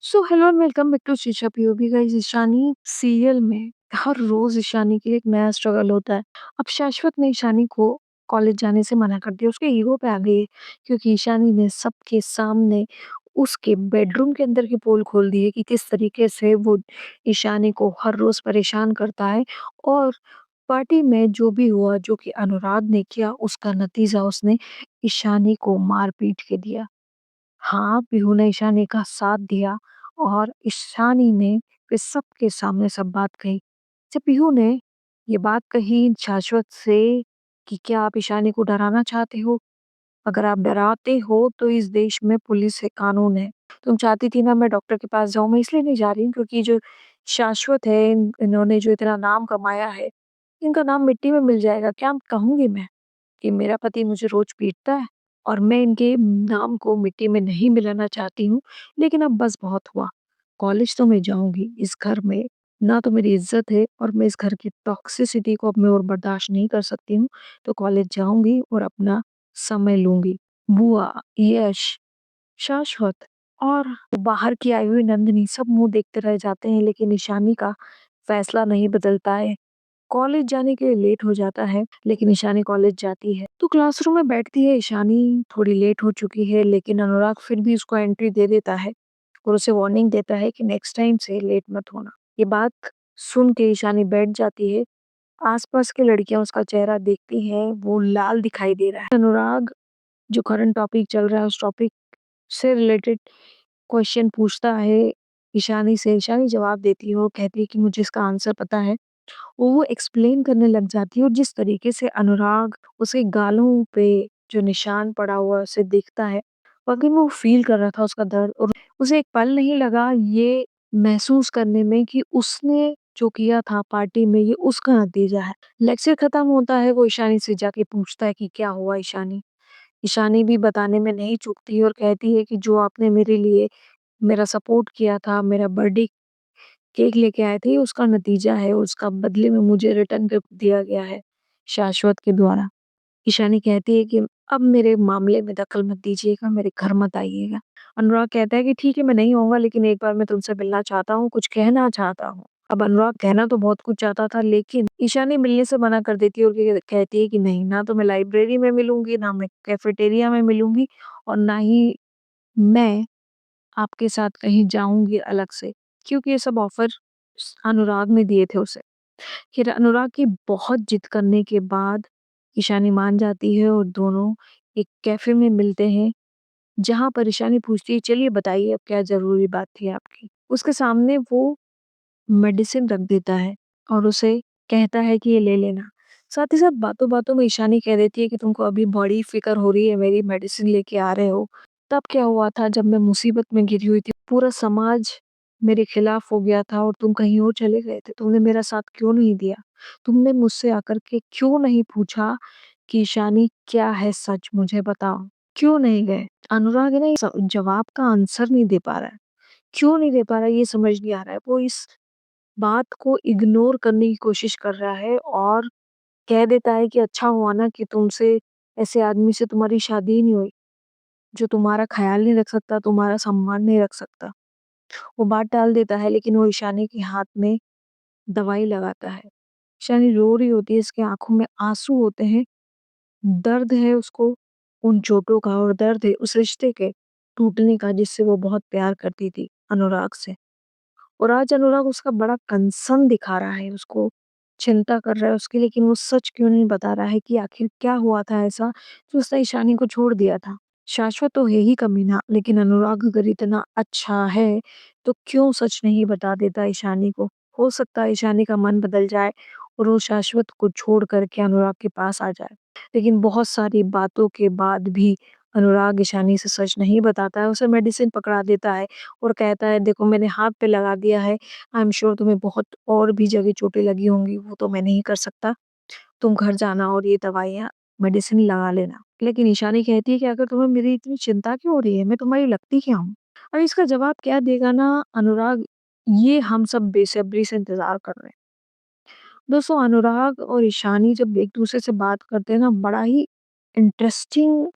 So hello and welcome back to Sheesha POV guys. Ishani serial में हर रोज ईशानी के लिए एक नया स्ट्रगल होता है। अब शाश्वत ने ईशानी को कॉलेज जाने से मना कर दिया, उसके ईगो पे आ गई है, क्योंकि ईशानी ने सबके सामने उसके बेडरूम के अंदर की पोल खोल दी है कि किस तरीके से वो ईशानी को हर रोज परेशान करता है। और पार्टी में जो भी हुआ, जो कि अनुराग ने किया, उसका नतीजा उसने ईशानी को मार पीट के दिया। हाँ, पीहू ने ईशानी का साथ दिया और ईशानी ने फिर सबके सामने सब बात कही। जब पीहू ने ये बात कही शाश्वत से कि क्या आप ईशानी को डराना चाहते हो? अगर आप डराते हो तो इस देश में पुलिस है, कानून है। तुम चाहती थी ना मैं डॉक्टर के पास जाऊँ, मैं इसलिए नहीं जा रही हूँ क्योंकि जो शाश्वत है, इन्होंने जो इतना नाम कमाया है, इनका नाम मिट्टी में मिल जाएगा। क्या कहूँगी मैं? कि मेरा पति मुझे रोज पीटता है और मैं इनके नाम को मिट्टी में नहीं मिलाना चाहती हूँ। लेकिन अब बस बहुत हुआ। कॉलेज तो मैं जाऊंगी, इस घर में ना तो मेरी इज्जत है और मैं इस घर की टॉक्सिसिटी को अब मैं और बर्दाश्त नहीं कर सकती हूँ। तो कॉलेज जाऊंगी और अपना समय लूंगी। बुआ, यश, शाश्वत और बाहर की आई हुई नंदिनी सब मुंह देखते रह जाते हैं, लेकिन ईशानी का फैसला नहीं बदलता है। कॉलेज जाने के लिए लेट हो जाता है, लेकिन ईशानी कॉलेज जाती है। तो क्लासरूम में बैठती है ईशानी, थोड़ी लेट हो चुकी है, लेकिन अनुराग फिर भी उसको एंट्री दे देता है और उसे वार्निंग देता है कि नेक्स्ट टाइम से लेट मत होना। ये बात सुन के ईशानी बैठ जाती है। आसपास की लड़कियां उसका चेहरा देखती हैं, वो लाल दिखाई दे रहा है। अनुराग जो करंट टॉपिक चल रहा है उस टॉपिक से रिलेटेड क्वेश्चन पूछता है ईशानी से। ईशानी जवाब देती है और कहती है कि मुझे इसका आंसर पता है। वो एक्सप्लेन करने लग जाती है और जिस तरीके से अनुराग उसके गालों पे जो निशान पड़ा हुआ है उसे देखता है, वाकई में वो फील कर रहा था उसका दर्द। और उसे एक पल नहीं लगा ये महसूस करने में कि उसने जो किया था पार्टी में ये उसका नतीजा है। लेक्चर खत्म होता है, वो ईशानी से जाके पूछता है कि क्या हुआ ईशानी। ईशानी भी बताने में नहीं चूकती है और कहती है कि जो आपने मेरे लिए मेरा सपोर्ट किया था, मेरा बर्थडे केक लेके आए थे, ये उसका नतीजा है, उसका बदले में मुझे रिटर्न गिफ्ट दिया गया है शाश्वत के द्वारा। ईशानी कहती है कि अब मेरे मामले में दखल मत दीजिएगा, मेरे घर मत आइएगा। अनुराग कहता है कि ठीक है मैं नहीं आऊँगा, लेकिन एक बार मैं तुमसे मिलना चाहता हूँ, कुछ कहना चाहता हूँ। अब अनुराग कहना तो बहुत कुछ चाहता था, लेकिन ईशानी मिलने से मना कर देती है और कहती है कि नहीं, ना तो मैं लाइब्रेरी में मिलूँगी, ना मैं कैफेटेरिया में मिलूँगी और ना ही मैं आपके साथ कहीं जाऊँगी अलग से, क्योंकि ये सब ऑफ़र अनुराग ने दिए थे उसे। फिर अनुराग की बहुत जिद करने के बाद ईशानी मान जाती है और दोनों एक कैफ़े में मिलते हैं, जहाँ पर ईशानी पूछती है, "चलिए बताइए अब क्या ज़रूरी बात थी आपकी?" उसके सामने वो मेडिसिन रख देता है और उसे कहता है कि ये ले लेना। साथ ही साथ बातों-बातों में ईशानी कह देती है कि तुमको अभी बड़ी फ़िक्र हो रही है मेरी, मेडिसिन लेके आ रहे हो। तब क्या हुआ था जब मैं मुसीबत में घिरी हुई थी, पूरा समाज मेरे खिलाफ हो गया था और तुम कहीं और चले गए थे। तुमने मेरा साथ क्यों नहीं दिया? तुमने मुझसे आकर के क्यों नहीं पूछा कि ईशानी क्या है सच मुझे बताओ? क्यों नहीं गए? अनुराग है ना, जवाब का आंसर नहीं दे पा रहा है। क्यों नहीं दे पा रहा है ये समझ नहीं आ रहा है। वो इस बात को इग्नोर करने की कोशिश कर रहा है और कह देता है कि अच्छा हुआ ना कि तुमसे ऐसे आदमी से तुम्हारी शादी ही नहीं हुई, जो तुम्हारा ख़्याल नहीं रख सकता, तुम्हारा सम्मान नहीं रख सकता। वो बात टाल देता है, लेकिन वो ईशानी के हाथ में दवाई लगाता है। ईशानी रो रही होती है, इसकी आँखों में आँसू होते हैं। दर्द है उसको उन चोटों का और दर्द है उस रिश्ते के टूटने का जिससे वो बहुत प्यार करती थी अनुराग से। और आज अनुराग उसका बड़ा कंसर्न दिखा रहा है, उसको चिंता कर रहा है उसकी, लेकिन वो सच क्यों नहीं बता रहा है कि आखिर क्या हुआ था ऐसा जो उसने ईशानी को छोड़ दिया था। शाश्वत तो है ही कमीना, लेकिन अनुराग अगर इतना अच्छा है तो क्यों सच नहीं बता देता ईशानी को। हो सकता है ईशानी का मन बदल जाए और वो शाश्वत को छोड़ करके अनुराग के पास आ जाए। लेकिन बहुत सारी बातों के बाद भी अनुराग ईशानी से सच नहीं बताता है, उसे मेडिसिन पकड़ा देता है और कहता है देखो मैंने हाथ पे लगा दिया है, आई एम श्योर तुम्हें बहुत और भी जगह चोटें लगी होंगी, वो तो मैं नहीं कर सकता। तुम घर जाना और ये दवाइयाँ, मेडिसिन लगा लेना। लेकिन ईशानी कहती है कि अगर तुम्हें मेरी इतनी चिंता क्यों हो रही है? मैं तुम्हारी लगती क्या हूँ? अब इसका जवाब क्या देगा ना अनुराग, ये हम सब बेसब्री से इंतज़ार कर रहे हैं। दोस्तों अनुराग और ईशानी जब एक-दूसरे से बात करते हैं ना, बड़ा ही इंटरेस्टिंग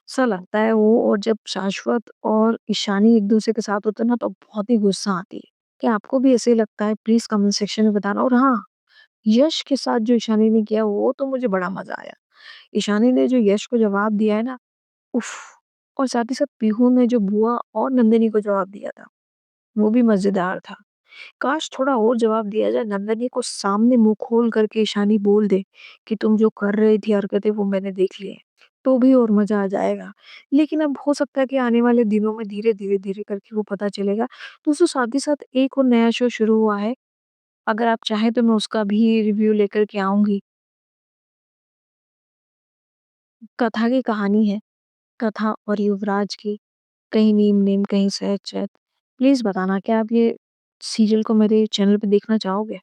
सा लगता है वो। और जब शाश्वत और ईशानी एक-दूसरे के साथ होते हैं ना तो बहुत ही गुस्सा आती है। क्या आपको भी ऐसे ही लगता है? प्लीज़ कमेंट सेक्शन में बताना। और हाँ, यश के साथ जो ईशानी ने किया वो तो मुझे बड़ा मज़ा आया। ईशानी ने जो यश को जवाब दिया है ना, उफ़! और साथ ही साथ पीहू ने जो बुआ और नंदिनी को जवाब दिया था, वो भी मज़ेदार था। काश थोड़ा और जवाब दिया जाए, नंदनी को सामने मुँह खोल करके ईशानी बोल दे कि तुम जो कर रही थी हरकतें वो मैंने देख ली हैं, तो भी और मज़ा आ जाएगा। लेकिन अब हो सकता है कि आने वाले दिनों में धीरे-धीरे, धीरे करके वो पता चलेगा। दोस्तों साथ ही साथ एक और नया शो शुरू हुआ है, अगर आप चाहें तो मैं उसका भी रिव्यू लेकर के आऊँगी। कथा की कहानी है, कथा और युवराज की, कहीं नीम-नीम, कहीं सहज-सहज। प्लीज़ बताना क्या आप ये सीरियल को मेरे चैनल पे देखना चाहोगे?